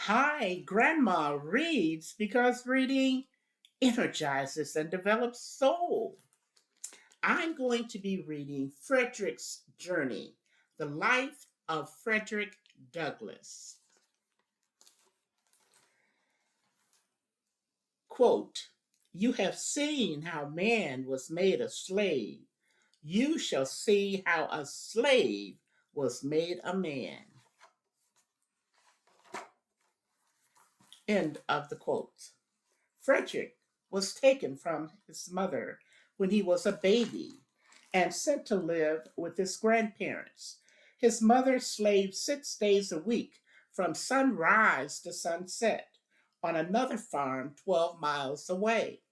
Hi, Grandma reads because reading energizes and develops soul. I'm going to be reading Frederick's Journey, the life of Frederick Douglass. Quote, You have seen how man was made a slave. You shall see how a slave was made a man. End of the quote. Frederick was taken from his mother when he was a baby and sent to live with his grandparents. His mother slaved 6 days a week from sunrise to sunset on another farm 12 miles away.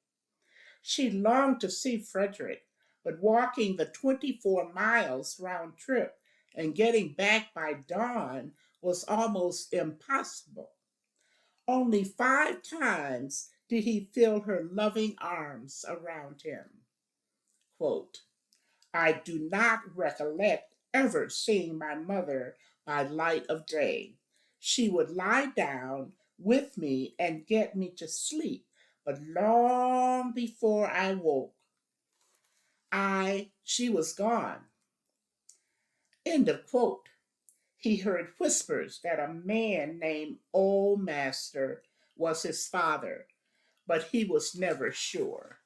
She longed to see Frederick, but walking the 24 miles round trip and getting back by dawn was almost impossible. Only 5 times did he feel her loving arms around him. Quote, I do not recollect ever seeing my mother by light of day. She would lie down with me and get me to sleep, but long before I woke, she was gone. End of quote. He heard whispers that a man named Old Master was his father, but he was never sure.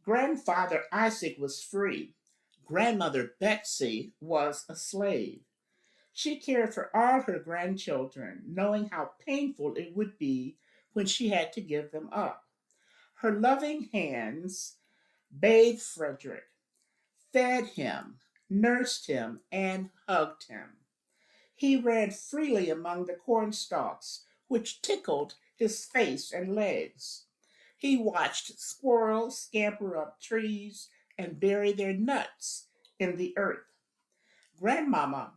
Grandfather Isaac was free. Grandmother Betsy was a slave. She cared for all her grandchildren, knowing how painful it would be when she had to give them up. Her loving hands bathed Frederick, fed him, nursed him, and hugged him. He ran freely among the corn stalks, which tickled his face and legs. He watched squirrels scamper up trees and bury their nuts in the earth. Grandmama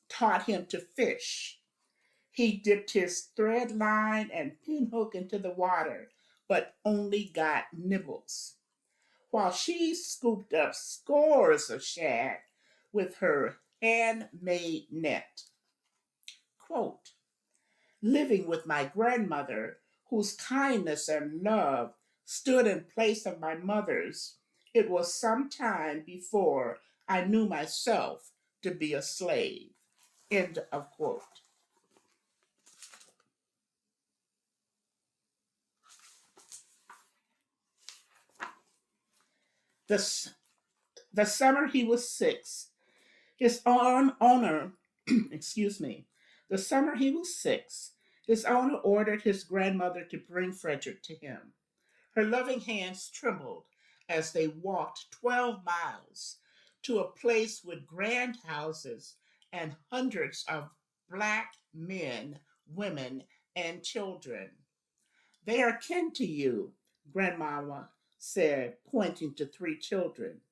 taught him to fish. He dipped his thread line and pinhook into the water, but only got nibbles, while she scooped up scores of shad with her handmade net. Quote, living with my grandmother, whose kindness and love stood in place of my mother's, it was some time before I knew myself to be a slave. End of quote. The, the summer he was 6, his own owner, excuse me, the summer he was 6, his owner ordered his grandmother to bring Frederick to him. Her loving hands trembled as they walked 12 miles to a place with grand houses and hundreds of black men, women, and children. They are kin to you, Grandmama said, pointing to 3 children.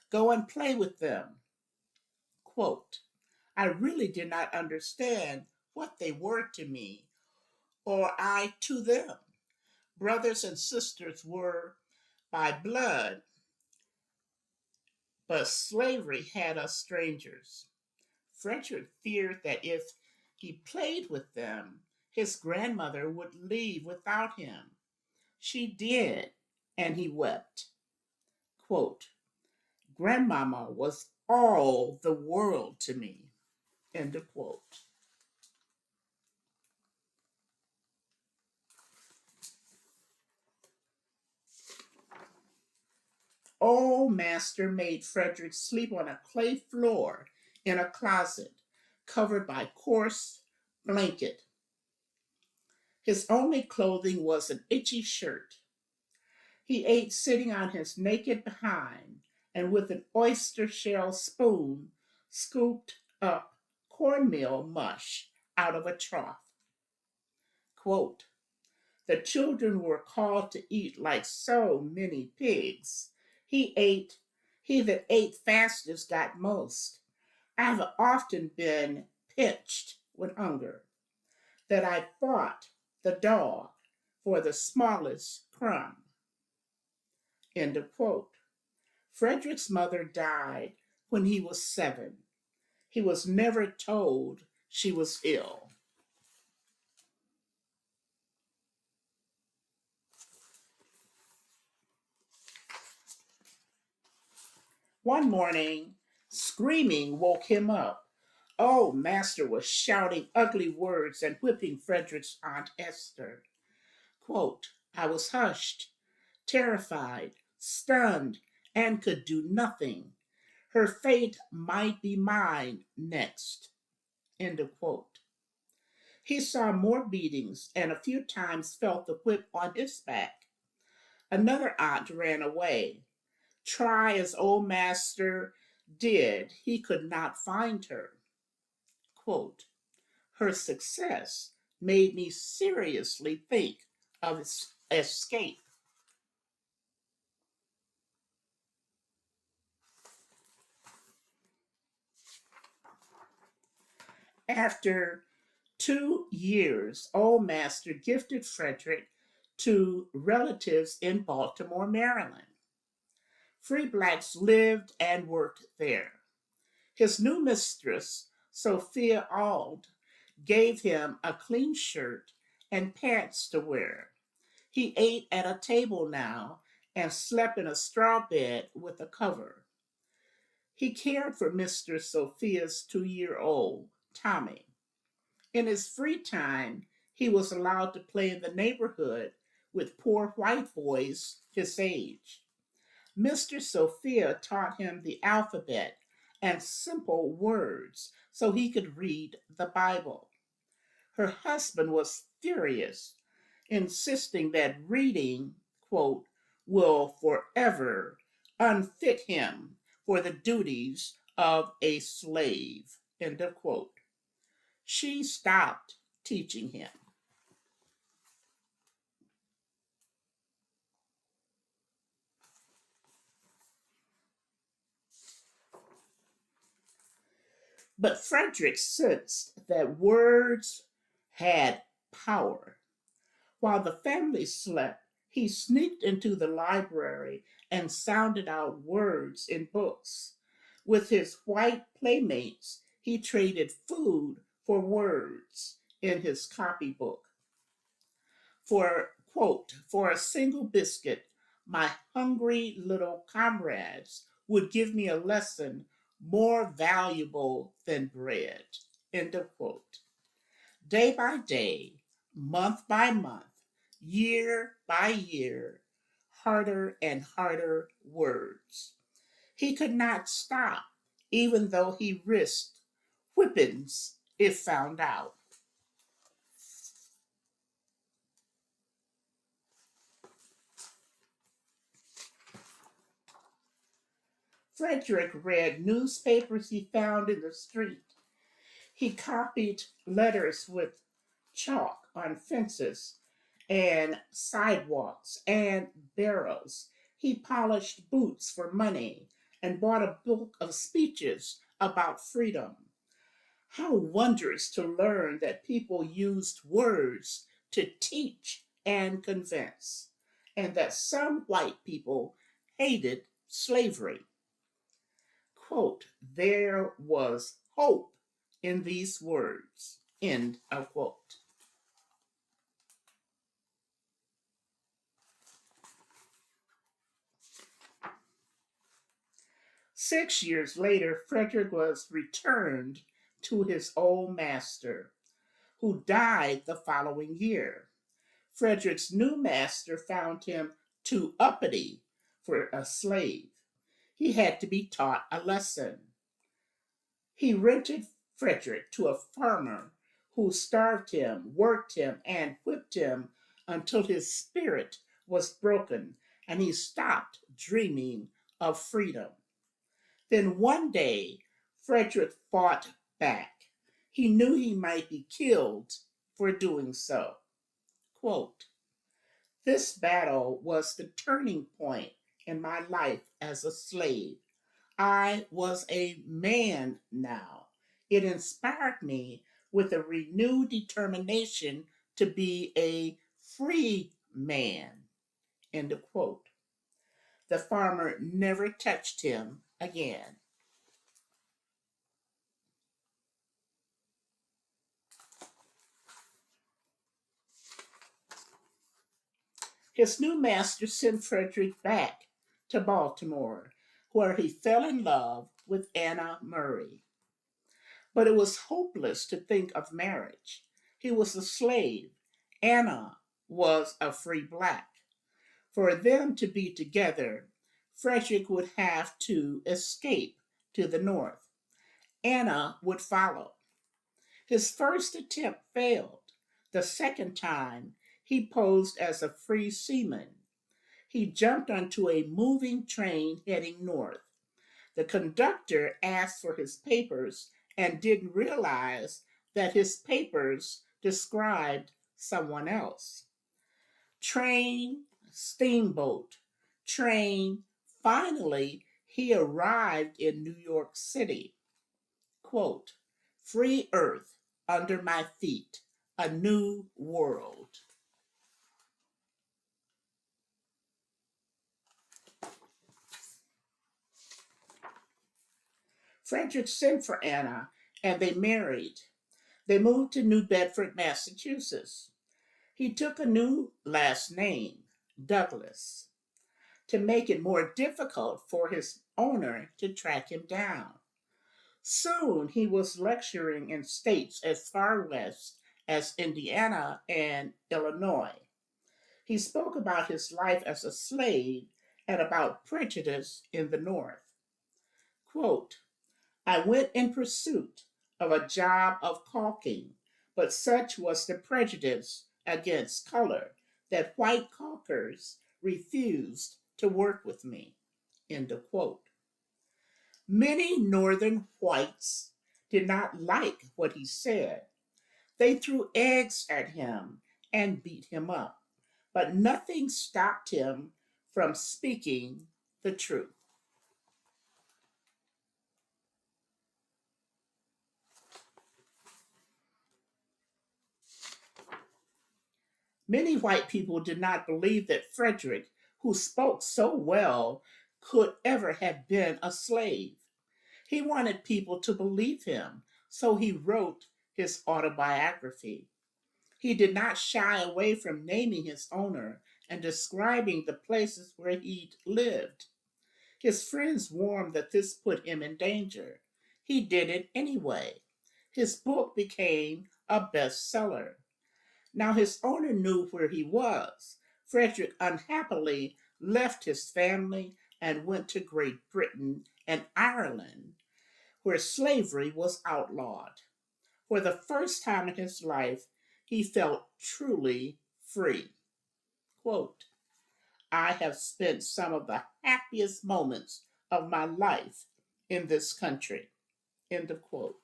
Go and play with them. Quote, I really did not understand what they were to me, or I to them. Brothers and sisters were by blood, but slavery had us strangers. Frederick feared that if he played with them, his grandmother would leave without him. She did, and he wept. Quote, Grandmama was all the world to me. End of quote. Old Master made Frederick sleep on a clay floor in a closet covered by coarse blanket. His only clothing was an itchy shirt. He ate sitting on his naked behind and with an oyster shell spoon scooped up cornmeal mush out of a trough. Quote, the children were called to eat like so many pigs. He ate, he that ate fastest got most. I've often been pinched with hunger, that I fought the dog for the smallest crumb. End of quote. Frederick's mother died when he was 7. He was never told she was ill. One morning, screaming woke him up. Oh, Master was shouting ugly words and whipping Frederick's Aunt Esther. Quote, I was hushed, terrified, stunned, and could do nothing. Her fate might be mine next. End of quote. He saw more beatings and a few times felt the whip on his back. Another aunt ran away. Try as old master did, he could not find her. Quote, her success made me seriously think of escape. After 2 years, old master gifted Frederick to relatives in Baltimore, Maryland. Free blacks lived and worked there. His new mistress, Sophia Auld, gave him a clean shirt and pants to wear. He ate at a table now and slept in a straw bed with a cover. He cared for Mistress Sophia's 2-year-old, Tommy. In his free time, he was allowed to play in the neighborhood with poor white boys his age. Mistress Sophia taught him the alphabet and simple words so he could read the Bible. Her husband was furious, insisting that reading, quote, will forever unfit him for the duties of a slave, end of quote. She stopped teaching him. But Frederick sensed that words had power. While the family slept, he sneaked into the library and sounded out words in books. With his white playmates, he traded food for words in his copybook. For a single biscuit, my hungry little comrades would give me a lesson more valuable than bread. End of quote. Day by day, month by month, year by year, harder and harder words. He could not stop, even though he risked whippings if found out. Frederick read newspapers he found in the street. He copied letters with chalk on fences and sidewalks and barrels. He polished boots for money and bought a book of speeches about freedom. How wondrous to learn that people used words to teach and convince, and that some white people hated slavery. Quote, there was hope in these words, end of quote. 6 years later, Frederick was returned to his old master, who died the following year. Frederick's new master found him too uppity for a slave. He had to be taught a lesson. He rented Frederick to a farmer who starved him, worked him, and whipped him until his spirit was broken and he stopped dreaming of freedom. Then one day, Frederick fought back. He knew he might be killed for doing so. Quote, this battle was the turning point in my life as a slave. I was a man now. It inspired me with a renewed determination to be a free man. End of quote. The farmer never touched him again. His new master sent Frederick back to Baltimore, where he fell in love with Anna Murray. But it was hopeless to think of marriage. He was a slave. Anna was a free black. For them to be together, Frederick would have to escape to the north. Anna would follow. His first attempt failed. The second time, he posed as a free seaman. He jumped onto a moving train heading north. The conductor asked for his papers and didn't realize that his papers described someone else. Train, steamboat, train. Finally, he arrived in New York City. Quote, free earth under my feet, a new world. Frederick sent for Anna and they married. They moved to New Bedford, Massachusetts. He took a new last name, Douglass, to make it more difficult for his owner to track him down. Soon he was lecturing in states as far west as Indiana and Illinois. He spoke about his life as a slave and about prejudice in the North. Quote, I went in pursuit of a job of caulking, but such was the prejudice against color that white caulkers refused to work with me. End of quote. Many northern whites did not like what he said. They threw eggs at him and beat him up, but nothing stopped him from speaking the truth. Many white people did not believe that Frederick, who spoke so well, could ever have been a slave. He wanted people to believe him, so he wrote his autobiography. He did not shy away from naming his owner and describing the places where he'd lived. His friends warned that this put him in danger. He did it anyway. His book became a bestseller. Now his owner knew where he was. Frederick unhappily left his family and went to Great Britain and Ireland, where slavery was outlawed. For the first time in his life, he felt truly free. Quote, I have spent some of the happiest moments of my life in this country. End of quote.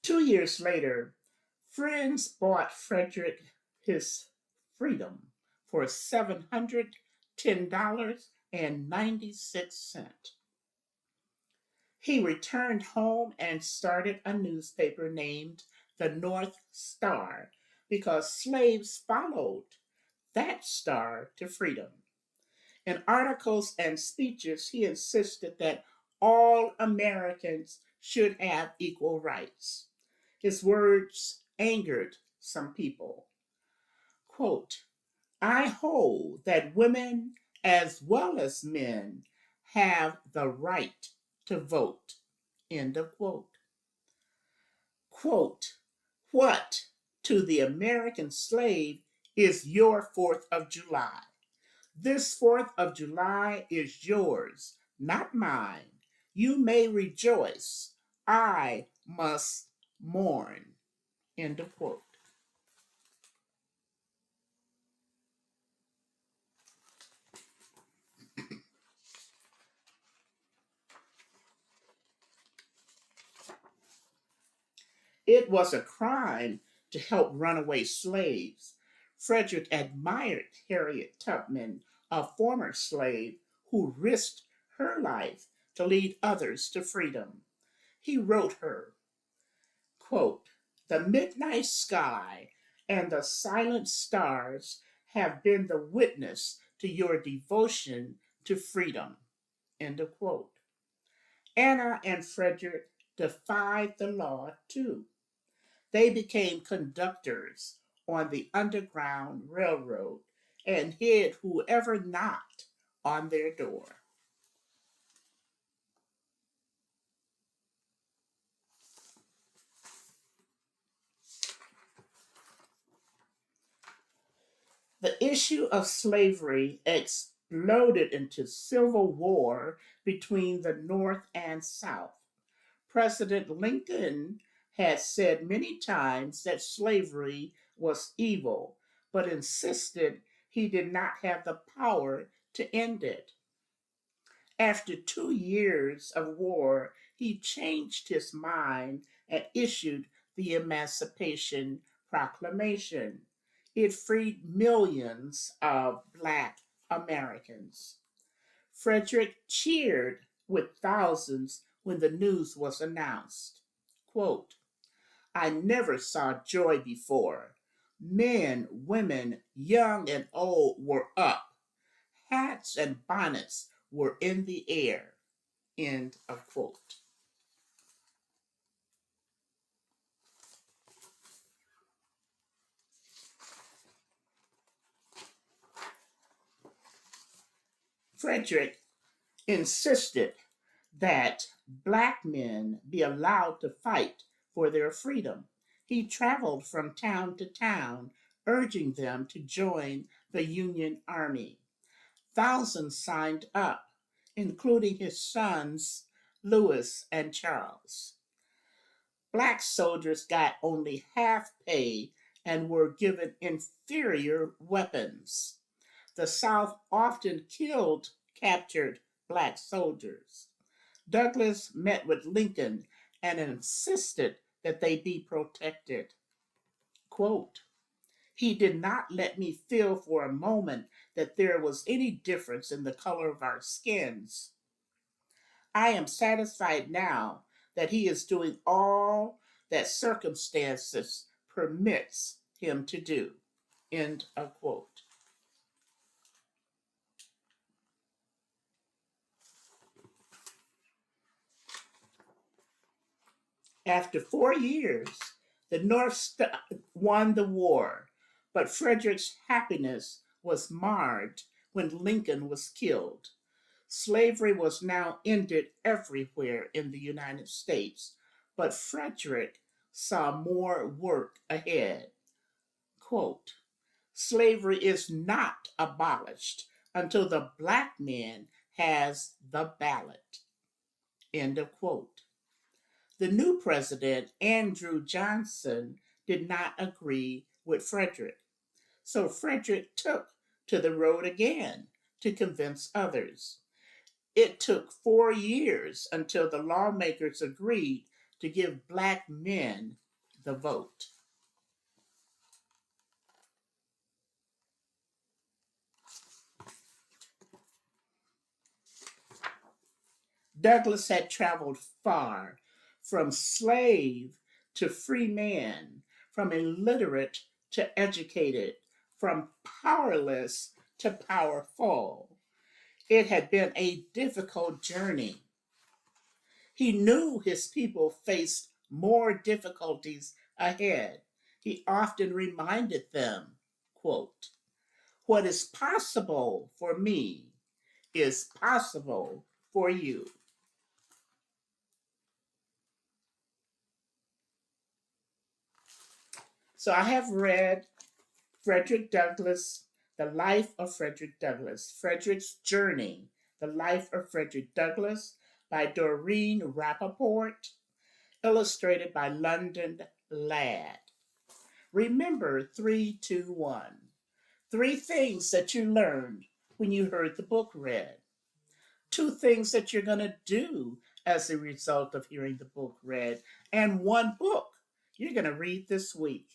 2 years later, friends bought Frederick his freedom for $710.96. He returned home and started a newspaper named the North Star because slaves followed that star to freedom. In articles and speeches, he insisted that all Americans should have equal rights. His words angered some people. Quote, I hold that women as well as men have the right to vote. End of quote. Quote, what to the American slave is your 4th of July? This 4th of July is yours, not mine. You may rejoice. I must mourn. End of quote. It was a crime to help runaway slaves. Frederick admired Harriet Tubman, a former slave who risked her life to lead others to freedom. He wrote her, quote, The midnight sky and the silent stars have been the witness to your devotion to freedom. End of quote. Anna and Frederick defied the law too. They became conductors on the Underground Railroad and hid whoever knocked on their door. The issue of slavery exploded into civil war between the North and South. President Lincoln had said many times that slavery was evil, but insisted he did not have the power to end it. After 2 years of war, he changed his mind and issued the Emancipation Proclamation. It freed millions of Black Americans. Frederick cheered with thousands when the news was announced. Quote, I never saw joy before. Men, women, young and old were up. Hats and bonnets were in the air. End of quote. Frederick insisted that Black men be allowed to fight for their freedom. He traveled from town to town, urging them to join the Union Army. Thousands signed up, including his sons, Louis and Charles. Black soldiers got only half pay and were given inferior weapons. The South often killed captured black soldiers. Douglass met with Lincoln and insisted that they be protected. Quote, he did not let me feel for a moment that there was any difference in the color of our skins. I am satisfied now that he is doing all that circumstances permits him to do. End of quote. After 4 years, the North won the war, but Frederick's happiness was marred when Lincoln was killed. Slavery was now ended everywhere in the United States, but Frederick saw more work ahead. Quote, slavery is not abolished until the black man has the ballot. End of quote. The new president, Andrew Johnson, did not agree with Frederick. So Frederick took to the road again to convince others. It took 4 years until the lawmakers agreed to give black men the vote. Douglass had traveled far, from slave to free man, from illiterate to educated, from powerless to powerful. It had been a difficult journey. He knew his people faced more difficulties ahead. He often reminded them, quote, what is possible for me is possible for you. So I have read Frederick Douglass, The Life of Frederick Douglass, Frederick's Journey, The Life of Frederick Douglass by Doreen Rappaport, illustrated by London Ladd. Remember 321. Three things that you learned when you heard the book read. Two things that you're going to do as a result of hearing the book read. And one book you're going to read this week.